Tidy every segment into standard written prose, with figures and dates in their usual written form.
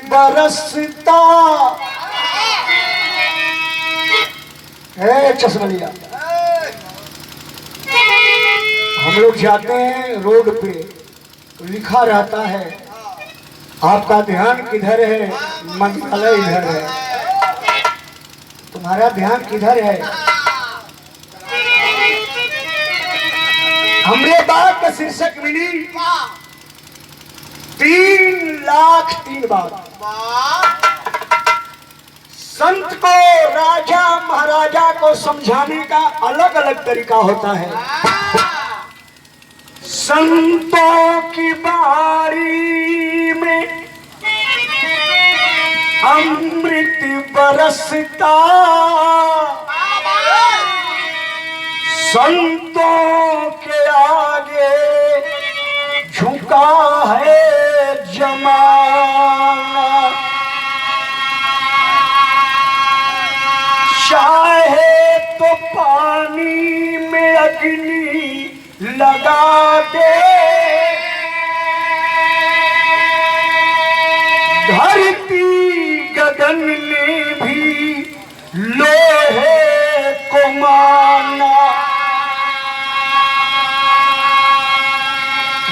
बरसता है चश्मलिया। हम लोग जाते हैं रोड पे, लिखा रहता है आपका ध्यान किधर है, मंत्रालय इधर है। तुम्हारा ध्यान किधर है? हमरे बात का शीर्षक मिली 3,03,000 बात। संत को, राजा महाराजा को समझाने का अलग अलग तरीका होता है। संतों की बारी में अमृत बरसता, संतों के आगे झुका है जमाना। चाहे तो पानी में अग्नि लगा दे, धरती गगन ने भी लोहे को माना।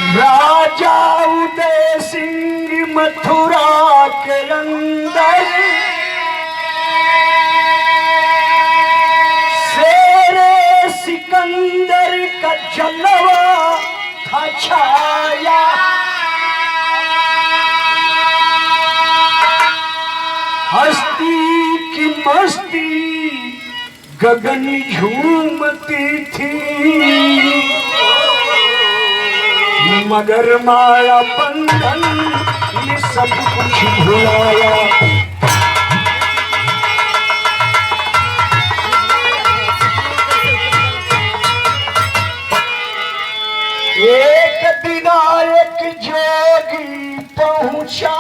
राजा उदय सिंह मथुरा के अंदर शेरे सिकंदर का जलवा था छाया। हस्ती की मस्ती गगन झूमती थी, मगर माया बंधन ये सब कुछ भुलाया। एक दिन एक जोगी पहुंचा,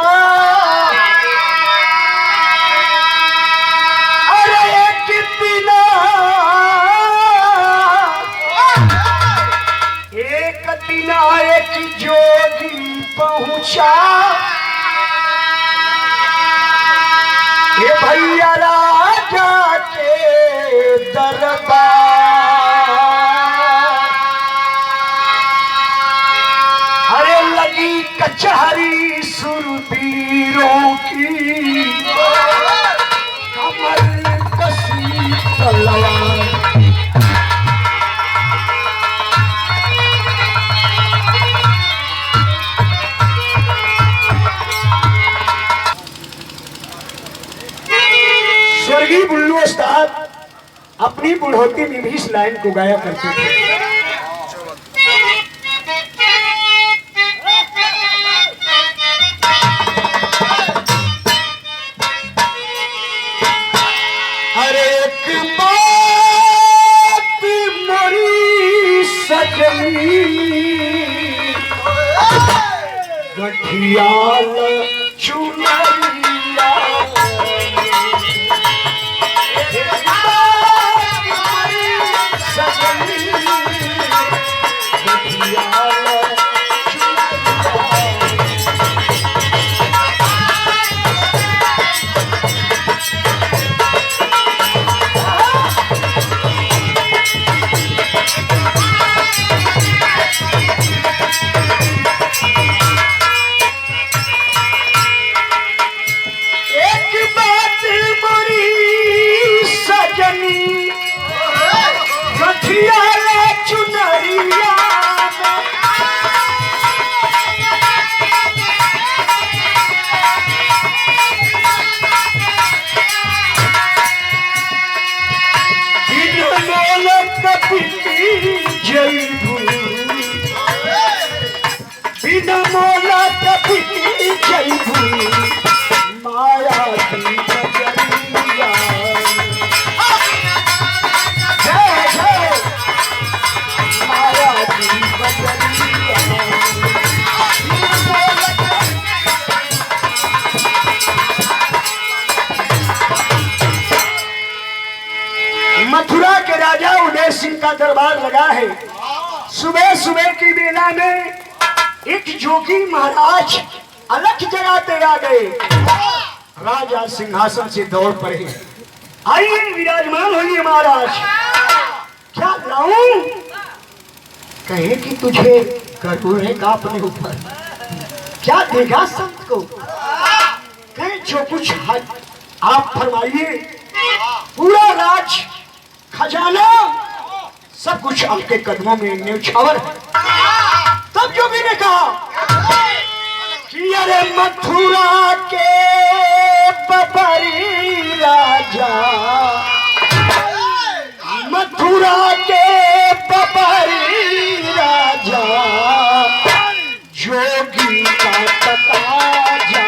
अरे एक दिन एक जोगी पहुंचा। ये भैया राजा के दरबार, अरे लगी कचहरी सुरवीरों की, कमर कसी तलवार। स्वर्गीय बुल्लू उस्ताद अपनी बुढ़ोती में भी इस लाइन को गाया करते थे। अरे एक बात मोरी सजनी, गठियाल चुनरिया। बिना मोला कभी जयबू माया की बजरिया। जय जय माया की बजरिया। मथुरा के राजा उदय सिंह का दरबार लगा है। सुबह सुबह की बेला में एक जोगी महाराज अलख जगाते आ गए। राजा सिंहासन से दौड़ पड़े। आइए विराजमान होइए महाराज। क्या लाऊं? कहे कि तुझे गरुड़ है का अपने ऊपर, क्या देगा संत को? कहे जो कुछ आप फरमाइए। पूरा राज खजाना सब कुछ आपके कदमों में न्यौछावर है। तब जोगी ने कहा कि अरे मथुरा के बबरी राजा, मथुरा के बबरी राजा, जोगी का तकाजा।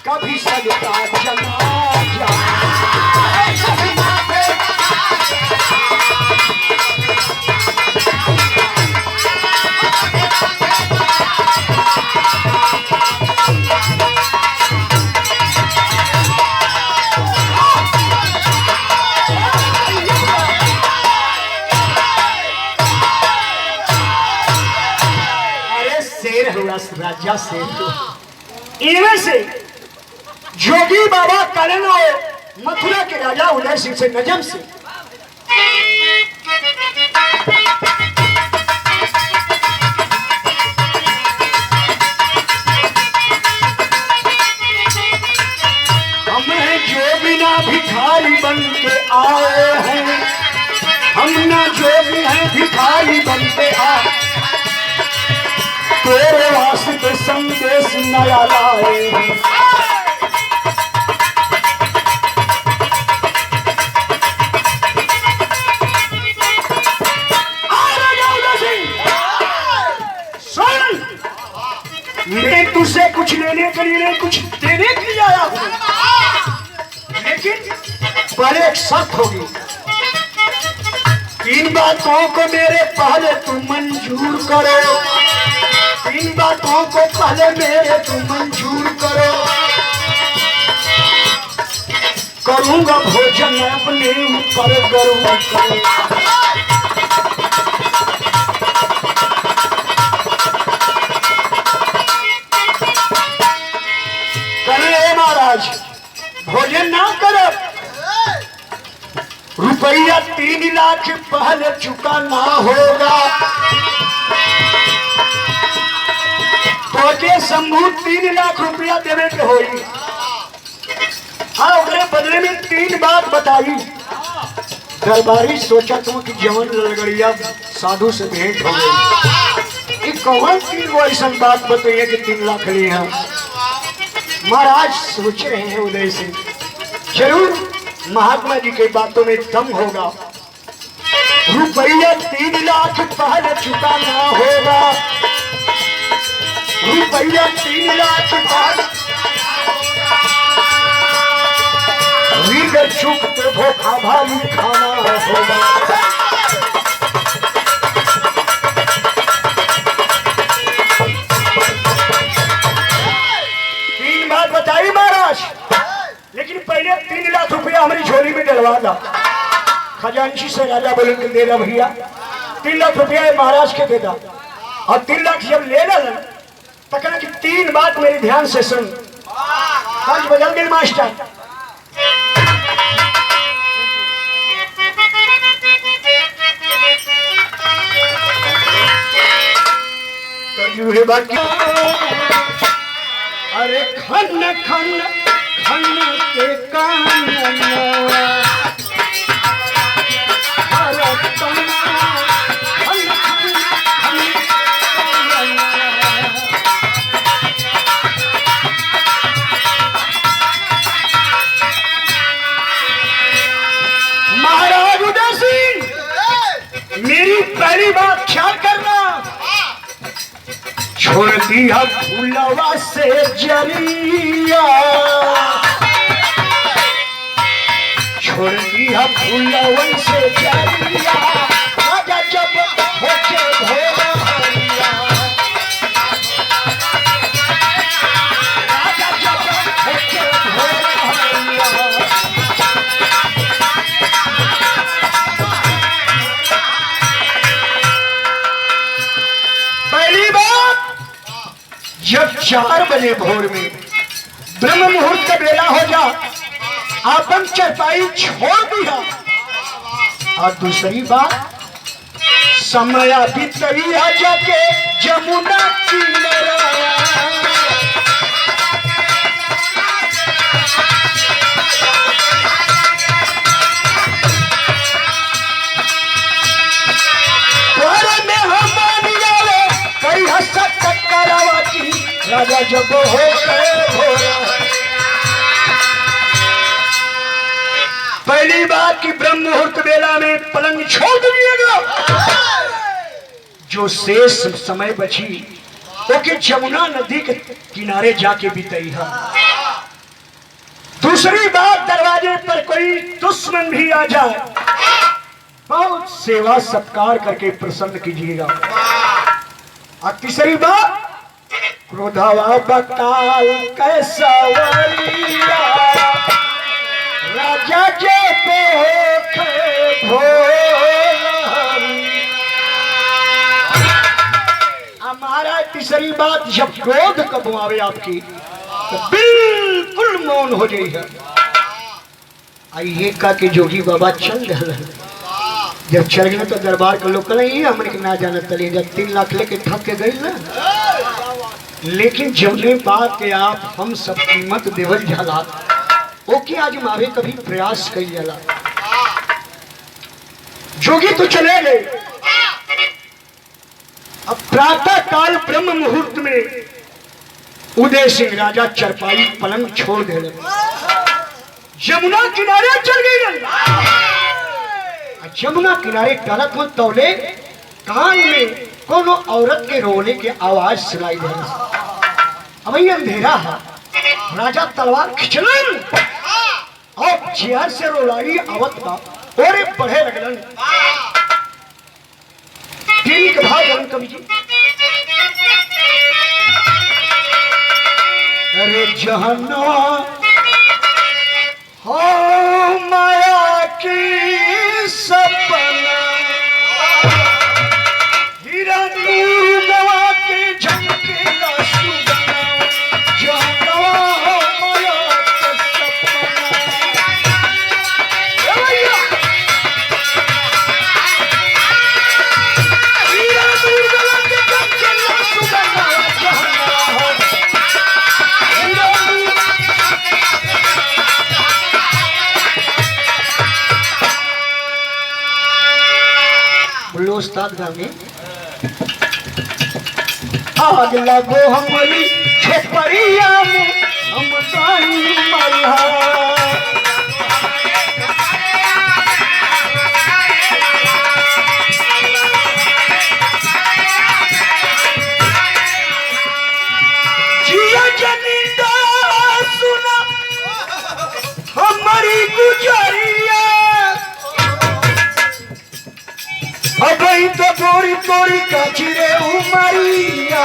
कभी सजता जनाजा। अरे शेर हुआ राजा, शेर हुआ। इनमें से जोगी बाबा करण और मथुरा के राजा उदय सिंह से नजम से हमें जो बिना भिखारी बन के आए हैं, हम ना जो भी हैं भिखारी बन के आए, तेरे वास्ते संदेश नया लाए हैं। मैं तुझसे कुछ लेने के लिए नहीं, कुछ देने के लिए आया हूं, लेकिन पर एक शर्त होगी। 3 बातों को मेरे पहले तुम मंजूर करो, 3 बातों को पहले मेरे तुम मंजूर करो। करूंगा भोजन अपने ऊपर गर्व करो। भोजन ना करो, रुपया 3 लाख पहले चुकाना होगा। तो समूह 3 लाख रुपया देवे के होई। हाँ, उनके बदले में 3 बात बताई। दरबारी सोचा तुम कि जवन लड़गड़िया साधु से भेंट हो गई, कौन 3 वो ऐसा बात बताइए कि 3 लाख लिए हैं। महाराज सोच रहे हैं उदय सिंह, जरूर महात्मा जी के बातों में दम होगा। रुपया 3 लाख पहले चुकाना होगा, रुपया 3 लाख पहले चुकते धोखा भारी खाना होगा। बताई महाराज, लेकिन पहले 3 लाख रुपया हमारी झोली में डलवा दा। खजांची से राजा बोले के दे दा भैया, 3 लाख रुपया महाराज के दे दा। और 3 लाख जब ले ला तो कहना कि 3 बात मेरे ध्यान से सुन। तर्ज बदल गई मास्टर। तर्ज बात अरे खन खन खन के कान अरे मेरी पहली बात ख्याल करना, छोड़ दिया फूलवा से जरिया, छोड़ दिया फूलवन से जरिया, राजा जब होके भोला हरिया, राजा जब होके भोला हरिया। पहली बात, जब 4 बजे भोर में ब्रह्म मुहूर्त का बेला हो जा, आपन चरपाई छोड़ दिया। और दूसरी बात, समय बीतैया जाके जमुना किनारा, राजा जब हो गए भोला। पहली बात की ब्रह्म मुहूर्त बेला में पलंग छोड़ दीजिएगा, जो शेष समय बची ओके जमुना नदी के किनारे जाके बीतई है। दूसरी बात, दरवाजे पर कोई दुश्मन भी आ जाए, बहुत सेवा सत्कार करके प्रसन्न कीजिएगा। और तीसरी बात, क्रोधवा बकाल कैसा वरिया, राजा के पोखे भोला। हमारा तीसरी बात, जब क्रोध कब आवे आपकी तो बिल्कुल मौन हो जाइए। आइए का के जोगी बाबा चल रहे, जब चल गए तो दरबार के लोग कल हमने के ना जाना तले, जब 3 लाख लेके थक के गई ना, लेकिन जमने बात के आप हम सब कीमत देवल जाला, ओके आज मावे कभी प्रयास कई जाला। जोगी तो चले गए। अब प्रातः काल ब्रह्म मुहूर्त में उदय सिंह राजा चरपाई पलंग छोड़ दे रहे, जमुना किनारे चल गई। जमुना किनारे टलत में तौले कान में कोनो औरत के रोने की आवाज सुनाई दे रही। अब ये अंधेरा है, राजा तलवार खिंचलन और चेयर से रोलाई आवत बा और बढ़े लगलन। तीन के भाव जन कवि जी, अरे जहना हो माया की सपना, हीरा नूर गवा के झमके ना सुगना, जहना हो माया का सपना। हीरा नूर गवा के झमके ना सुगना, जहना हो हीरा नूर। बोलो उस्ताद गाने, आग लगो हमारी झोपड़िया में हम दाई मल्हा, जिया जनिंदा सुना हमारी गुजरिया, अब तो गोरी गोरी काचिरे उमरिया।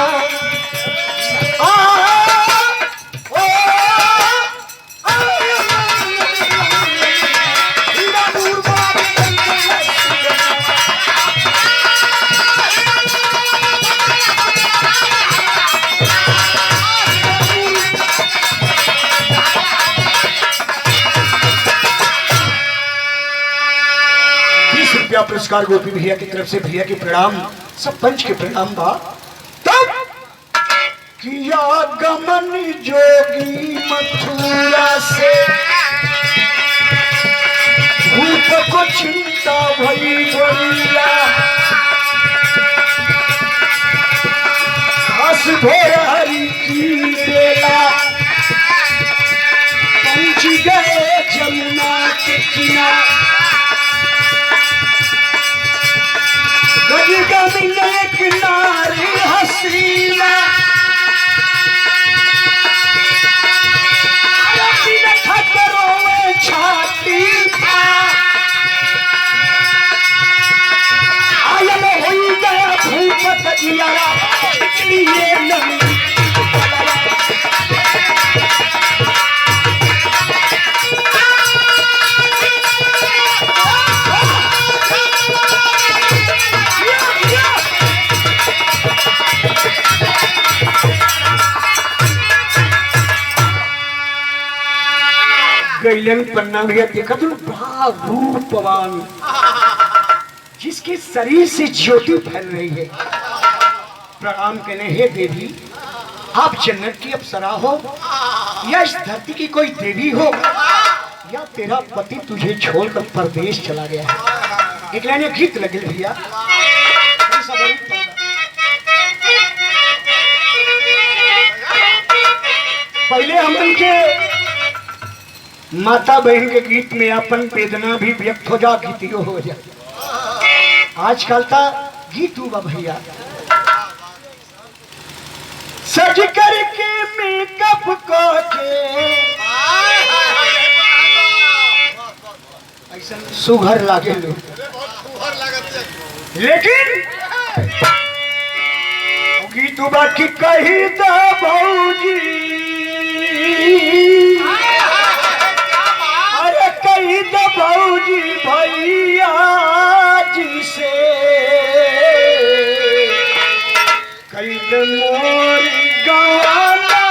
पुरस्कार गोपी भैया की तरफ से, भैया के प्रणाम, सब पंच के प्रणाम बा। तब किया गमन जोगी मथुरा से, भूत को चिंता भई भैया, खास भोर हरि की बेला, पहुंच गए जमुना के किनारे। मिले एक नारी हसीना छाती आयल हो गया भूमत जियारा खिचड़िए नहीं गैलन पन्ना भैया देखा तुम बड़ा रूपवान जिसके शरीर से ज्योति फैल रही है। प्रणाम कहने हे देवी, आप जन्नत की अप्सरा हो या इस धरती की कोई देवी हो या तेरा पति तुझे छोड़कर परदेश चला गया है। एक लाइन गीत लगे भैया। पहले हम उनके माता बहन के गीत में अपन वेदना भी व्यक्त हो जा, गीतियों हो जा। आजकल का गीत हुआ भैया सज करके मेकअप करके ऐसा सुघर लागे लोग, लेकिन गीत हुआ कि कही दा भौजी भौजी भैया जी से कई मोरी गाना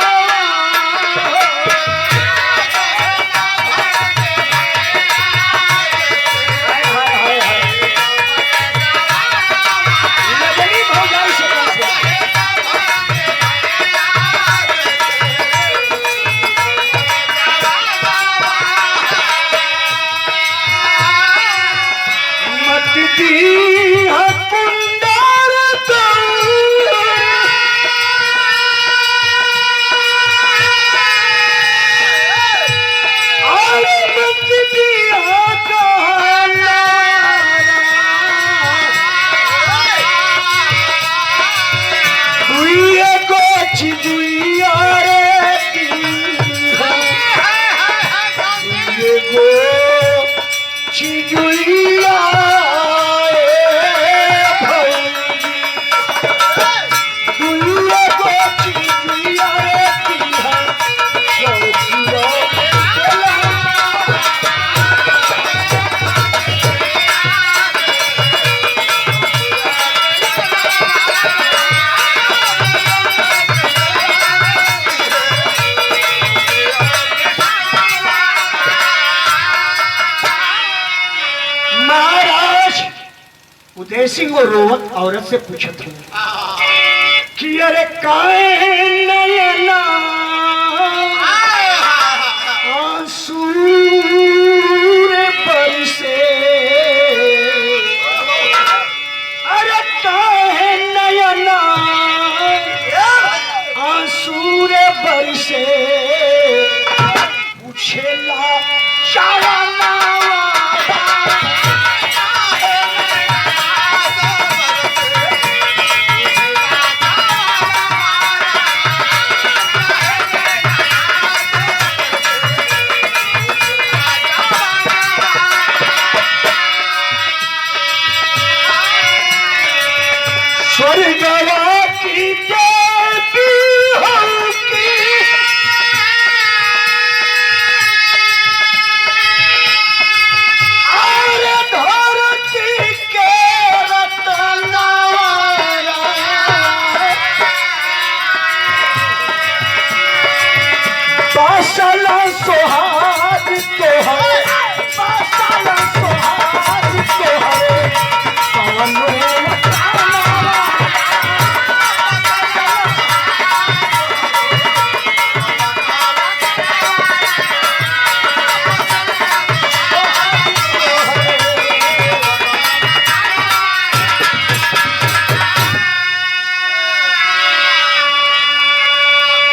उदय सिंह वो रोवत औरत से पूछत हूँ कि अरे काहे नयना आंसू बरसे, अरे काहे नयना आंसू बरसे पूछेला चावा स्वर्गवा की देवी होगी और धरती के रतनवारा बासला सुहाग तोहरे, बासला सुहाग तोहरे पवन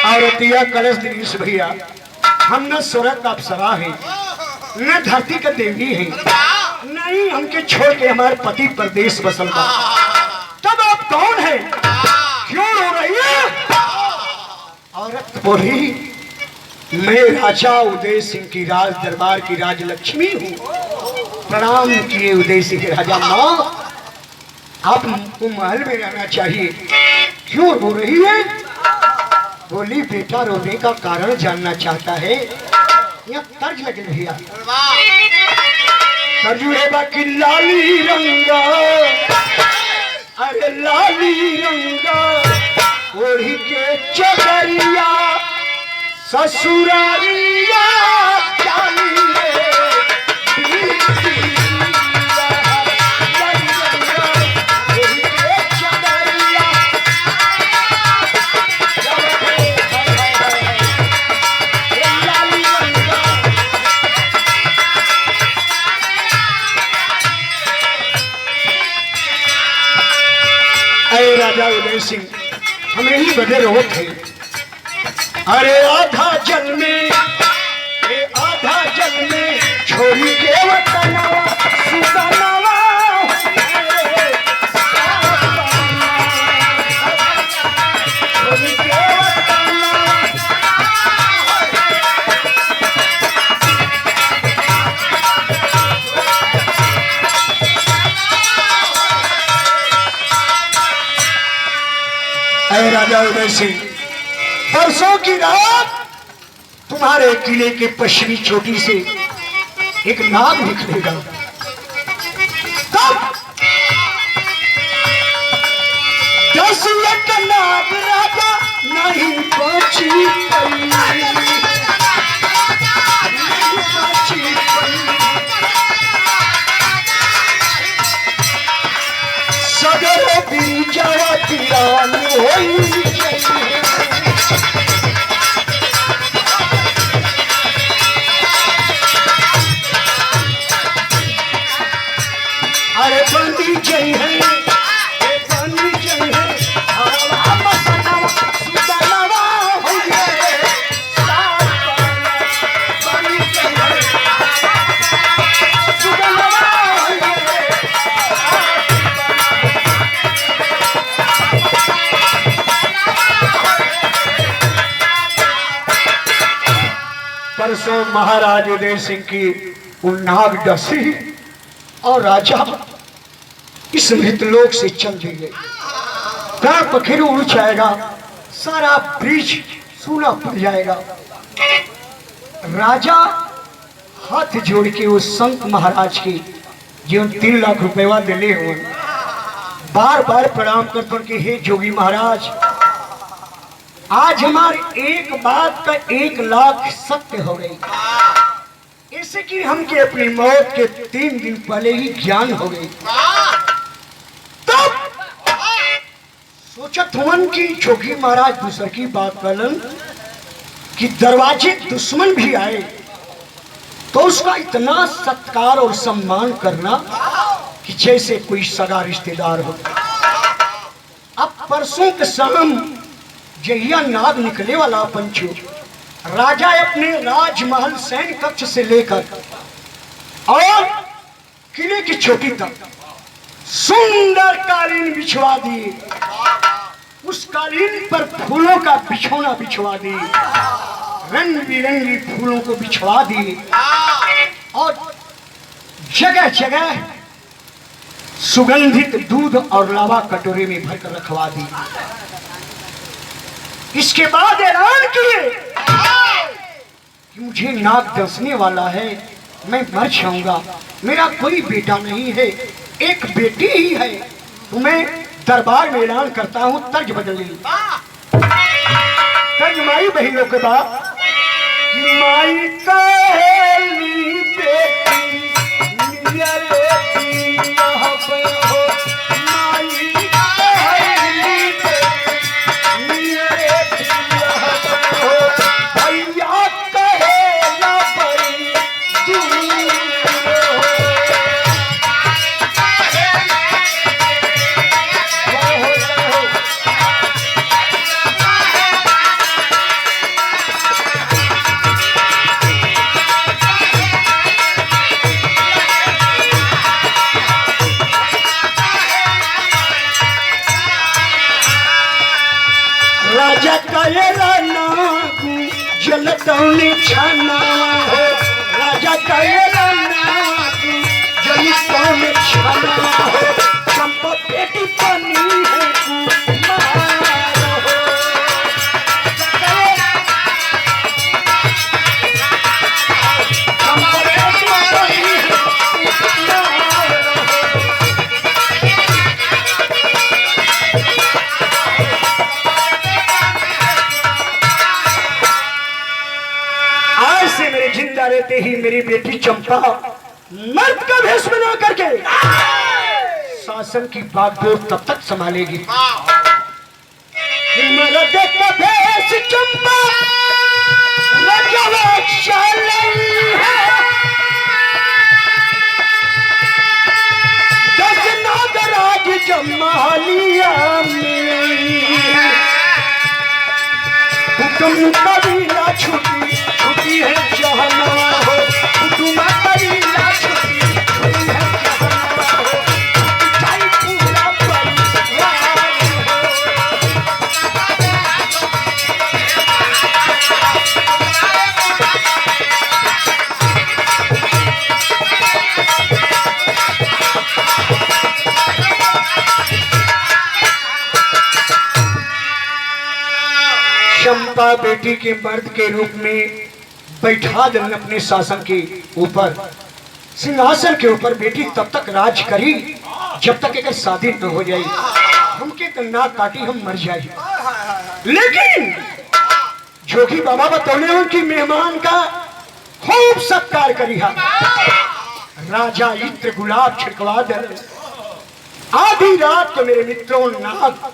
औरतिया कलश दिनेश भैया, हम न स्वर्ग का अप्सरा है न धरती का देवी है, नहीं हमके छोड़ के हमारे पति परदेश बसल बा। तब औरत बोली, मैं राजा उदय सिंह की राज दरबार की राजलक्ष्मी हूँ। प्रणाम किए उदय सिंह के राजा। माँ, आपको महल में रहना चाहिए, क्यों रो रही है? बोली, बेटा रोने का कारण जानना चाहता है। यहाँ तर्ज लगे भैया, तर्ज है बाकी लाली रंगा, अरे लाली रंगा ओढ़ी के चदरिया ससुरारिया जानी रे राजा उदय सिंह हमें ही बड़े रोग थे। अरे आधा जल में, आधा जल में छोड़ी के वतनवा सुतनवा, छोड़ी के राजा उदय सिंह, परसों की रात तुम्हारे किले के पश्चिमी चोटी से एक नाग निकलेगा। तब 10 लाख नाग राजा नहीं पहुंची सदर बीजावा पिरान होई। अरे बंदी जय है, बंदी जय है, सुतनवा हो गए, बंदी जय है, सुतनवा हो गए। परसों महाराज उदय सिंह की नाग डसी और राजा इस मृतलोक से चल दिए। प्राण पखेरु उड़ जाएगा, सारा ब्रिज सूना पड़ जाएगा। राजा हाथ जोड़ के उस संत महाराज की जो 3 लाख रुपया दिले हो, बार बार प्रणाम कर के, हे जोगी महाराज, आज हमारी एक बात का 1 लाख सत्य हो गई। ऐसे कि हमके अपनी मौत के 3 दिन पहले ही ज्ञान हो गई। तब सोचत हुवन की जोगी महाराज दूसर की बात करलन कि दरवाजे दुश्मन भी आए तो उसका इतना सत्कार और सम्मान करना कि जैसे कोई सगा रिश्तेदार हो। अब परसों के शाम जहिया नाग निकले वाला पंचो, राजा अपने राजमहल सैन्य कक्ष से लेकर और किले की चोटी तक सुंदर कालीन बिछवा दिए। उस कालीन पर फूलों का बिछौना बिछवा दिए, रंग बिरंगी फूलों को बिछवा दिए और जगह जगह सुगंधित दूध और लावा कटोरे में भरकर रखवा दी। इसके बाद ऐलान किए कि मुझे नाग डसने वाला है, मैं मर जाऊंगा, मेरा कोई बेटा नहीं है, एक बेटी ही है। तो मैं दरबार में ऐलान करता हूं, तर्ज बदल ली। तर्ज माई बहनों के बाद कि माई कहेली बेटी नियरे पिया हो, माई कहेली बेटी नियरे पिया हो, भैया कहेला बड़ी दूर राजा कहेला ना चलतौनी छाना हो राजा कहेला नावा तू जली कौन छाना हो चंपा बेटी बनी है कुमार हो चंपा बेटी बनी है कुमार हो। आज से मेरे जिंदा रहते ही मेरी बेटी चंपा मर्द का भेष बना करके शासन की बागडोर तब तक संभालेगी। मर्द का भेष चंपा रजवक्षालयी है। दस नागराज जमालिया में हुक्म कबीला छुटी छुटी है जहन्नम हो हुक्म कबीला छुटी छुटी है जहन्नम हो चाहे पूरा परिवार चंपा बेटी के मर्द के रूप में बैठा देन अपने शासन के ऊपर सिंहासन के ऊपर बेटी तब तक राज करी जब तक एक शादी न हो जाए हमके तो नाक काटी हम मर जाए। लेकिन जोगी बाबा बतौले उनकी मेहमान का खूब सत्कार करी है। राजा इत्र गुलाब छिड़कवा दे। आधी रात को मेरे मित्रों नाग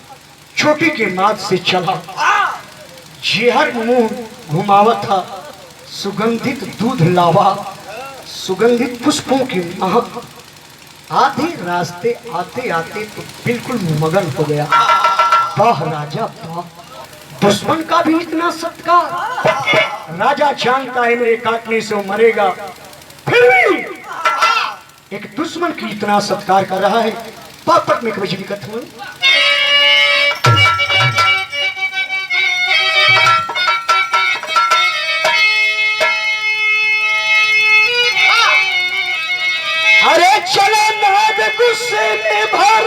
छोटी के माथ से चला जेहर मुंह घुमावत था सुगंधित दूध लावा सुगंधित पुष्पों की महक आधे रास्ते आते आते तो बिल्कुल मगन हो गया। वाह राजा वाह दुश्मन का भी इतना सत्कार। राजा जानता है मेरे काटने से वो मरेगा फिर भी एक दुश्मन की इतना सत्कार कर रहा है। पापट में कभी दिक्कत हुई। अरे चलो नाग गुस्से में भर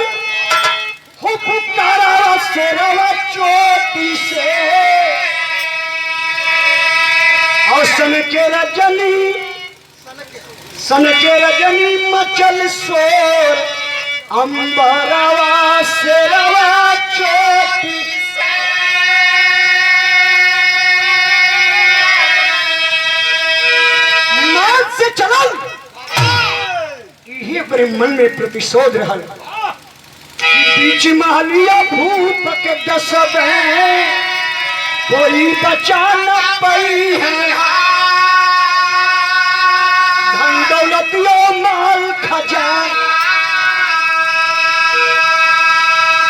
हो पुकारा शेरवा चोटी से और सन के रजनी मचल शोर अंबरवा शेरवा चोटी से नाग से चल अपने मन में प्रतिशोध रहा। बीच महलिया भूप के दसब है कोई बचा न पाई है धन दौलतियो माल खजान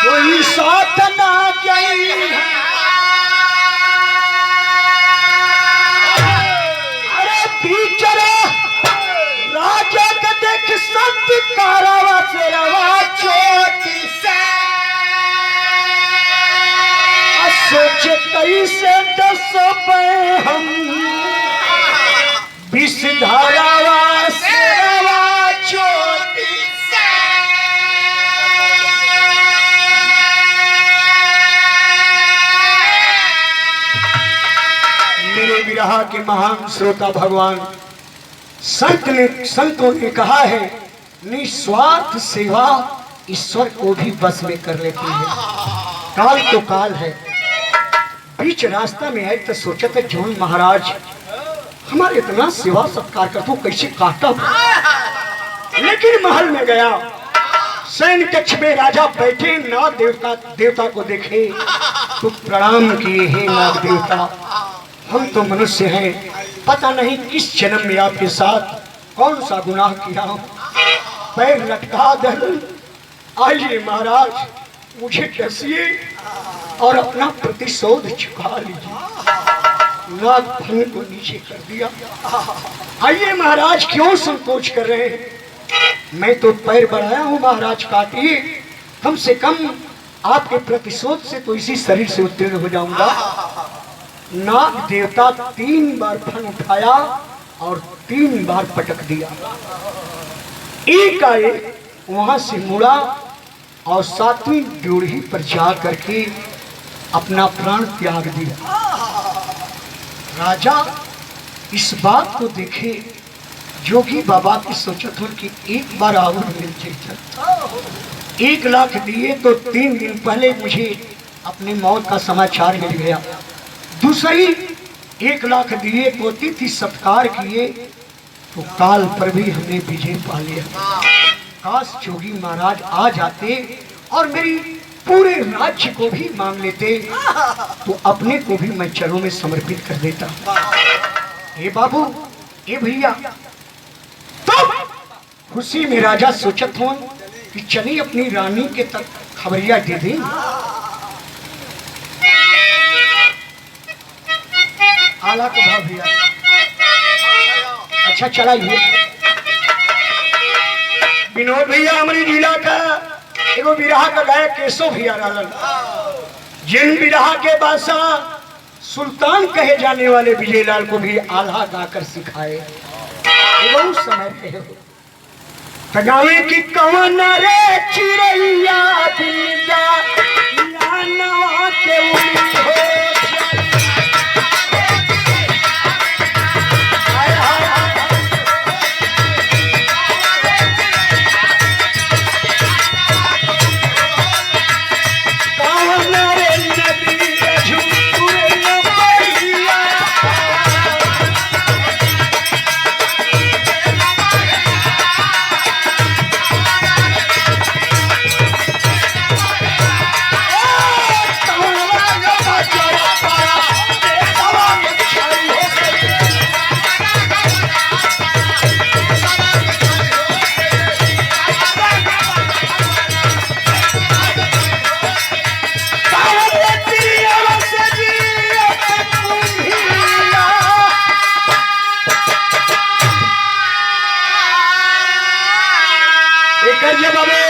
कोई साथ ना गई है। अरे बीचरा राजा का देख सत्य कारवा फेरवा चोटी से सोचे कैसे दसबे हम विष धारावा फेरवा चोटी से। मेरे विरह के महान श्रोता भगवान संतों ने कहा है निस्वार्थ सेवा ईश्वर को भी बस में कर लेती है। काल तो काल है। बीच रास्ता में आए तो सोचा था जौन महाराज हमारे इतना सेवा सत्कार कर तो कैसे काटा। लेकिन महल में गया सैन्य कक्ष में राजा बैठे नाग देवता को देखे तो प्रणाम किए हे नाग देवता हम तो मनुष्य हैं पता नहीं किस जन्म में आपके साथ कौन सा गुनाह किया हूं पैर लटका दे। आइए महाराज मुझे डसिए और अपना प्रतिशोध चुका लीजिए। नाग फन को नीचे कर दिया। आइए महाराज क्यों संकोच कर रहे हैं मैं तो पैर बढ़ाया हूं महाराज काटिए कम से कम आपके प्रतिशोध से तो इसी शरीर से उत्तीर्ण हो जाऊंगा। नाग देवता 3 बार फन उठाया और 3 बार पटक दिया। एक आए वहां से मुड़ा और 7वीं ड्योढ़ी पर जा करके अपना प्राण त्याग दिया। राजा इस बात को देखे, जोगी बाबा की सोचत हो कि एक बार और मिल जाए। 1 लाख दिए तो 3 दिन पहले मुझे अपने मौत का समाचार मिल गया। दूसरी 1 लाख दिए तो अतिथि सत्कार किए तो काल पर भी हमने विजय पा लिया। काश जोगी महाराज आ जाते और मेरी पूरे राज्य को भी मांग लेते तो अपने को भी मैं चरणों में समर्पित कर देता। ए बाबू, ए भैया, तब खुशी में राजा सोचत हो कि चली अपनी रानी के तक खबरिया दे दी। आला को भाव भैया, अच्छा चला ये विनोद भैया हमारी जिला का एगो बिरहा का गायक केशव भैया रहलन, जिन बिरहा के बादशाह सुल्तान कहे जाने वाले विजयलाल को भी आल्हा गाकर सिखाए। एगो समय रहे तगावे की कवन रे चिड़ैया बिंदा नवा के उड़ी हो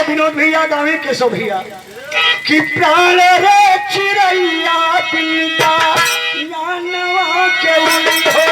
विनोद भैया गावे केशव भैया कि प्राण रे चिड़ैया बिंदा नवा के उड़ी हो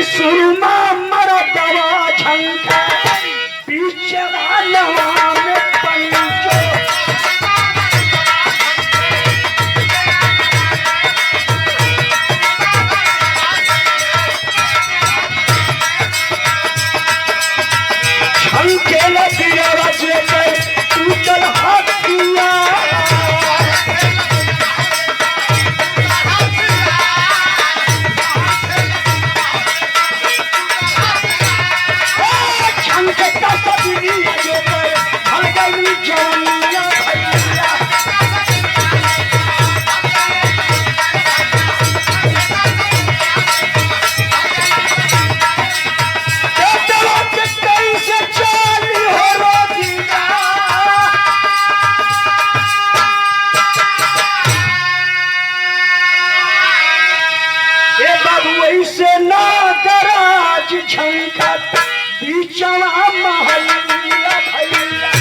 सुरमा मरदवा झंका पीछवा नवा में पंचो झंके लगिया से तू चल हाथिया झंखट बीचवा महलिया भैया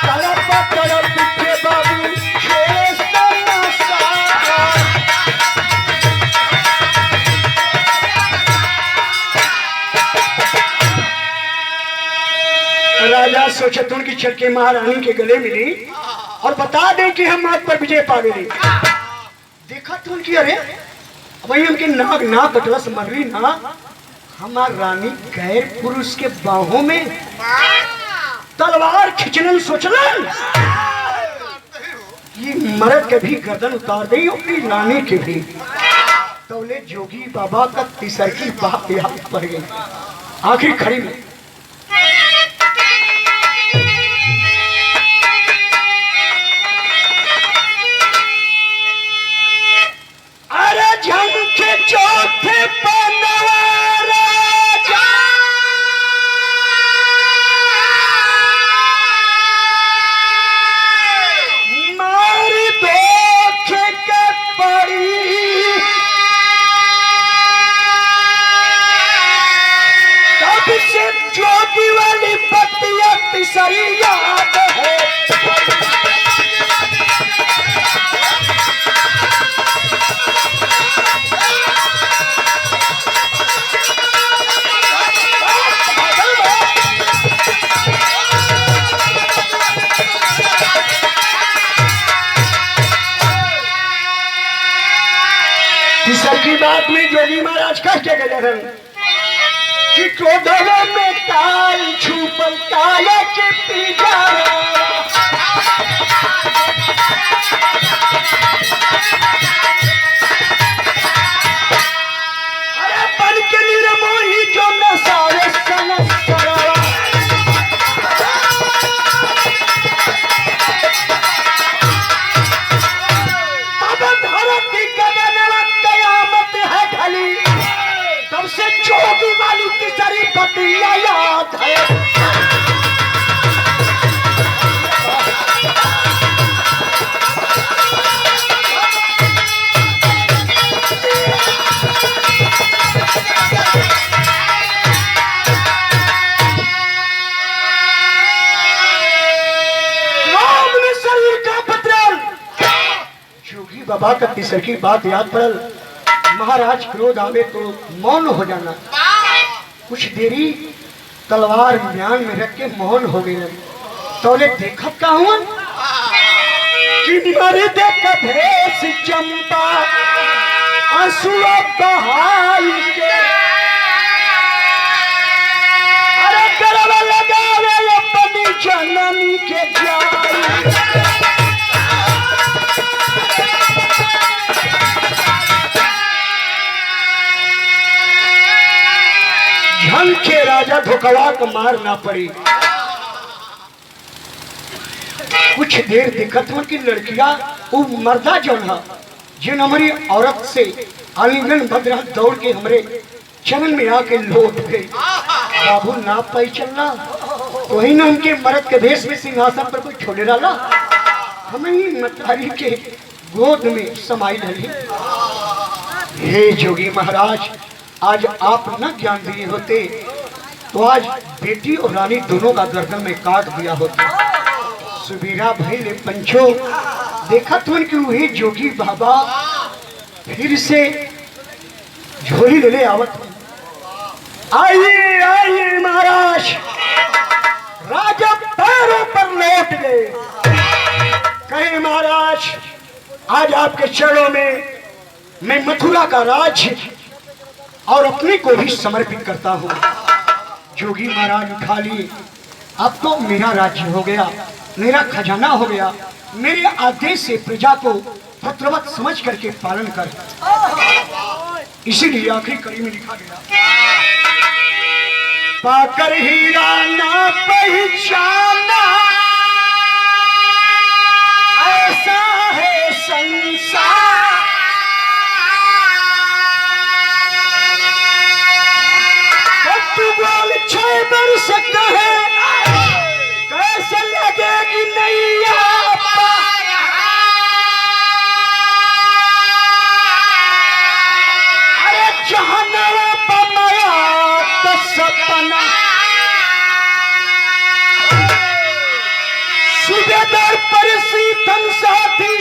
तड़प तड़प के बाबू राजा सोचतुन की चल के महारानी के गले मिली और बता दें कि हम आप पर विजय पा गए। देखा तो उनकी, अरे वही उनके नाक ना कटलस मर्री ना, हमार रानी गैर पुरुष के बाहों में तलवार खिंचलन सोचलन, ये मर्द के भी गर्दन उतार दी अपनी रानी के भी। तौले जोगी बाबा का तीसर की बात याद पड़ गई। आखिरी खड़ी में अरे झमके चौथे पनवारा मारी दो के पड़ी, तब से जोगी वाली पतिया तीसरी याद है। तीसर की बात में जोगी महाराज कष्ट के गए कि क्रोधवा में काल छुपल काले के पीछा, अरे पन के निर्मोही जो नसावे सनसरा, तब से जोगी वाली तीसरी पतिया याद है। क्रोध में शरीर का पतरल, जोगी बाबा का तीसर की बात याद पड़ल। महाराज क्रोध आवे तो मौन हो जाना, कुछ देरी तलवार म्यान में रख के मौन हो गए। तौले देखत का हुआ कि मरे देख भेष चंपा आंसुआ बहाई के, अरे गरबा लगावे अपनी जननी के जाई, धन के राजा धोखवा को मार ना पड़ी। कुछ देर दिक्कत हो कि लड़कियां वो मर्दा जो है जिन हमारी औरत से आलिंगन बदरा दौड़ के हमारे चरण में आके लौट गई। बाबू ना पाई चलना, वही ना उनके मर्द के भेष में सिंहासन पर कोई छोड़े डाला, हमें ही मतारी के गोद में समाई रही। हे जोगी महाराज, आज आप न ज्ञान दिए होते तो आज बेटी और रानी दोनों का गर्दन में काट दिया होता। सुबीरा भाई ने पंचो देखा तो उनकी वही जोगी बाबा फिर से झोली ले आवत। आइए आइए महाराज, राजा पैरों पर लौट गए। कहे महाराज, आज आपके चरणों में मैं मथुरा का राज्य और अपने को भी समर्पित करता हूँ। जोगी महाराज उठा लिए, अब तो मेरा राज्य हो गया, मेरा खजाना हो गया, मेरे आदेश से प्रजा को पुत्रवत समझ करके पालन कर। इसीलिए आखिरी कड़ी में लिखा गया, पाकर हीरा ना पहचाना ऐसा है संसार, छह वर्ष कहे कैसे लगेगी नैया पार, अरे जहनवा पमाया तो सपना, सूबेदार पर सीतन साथी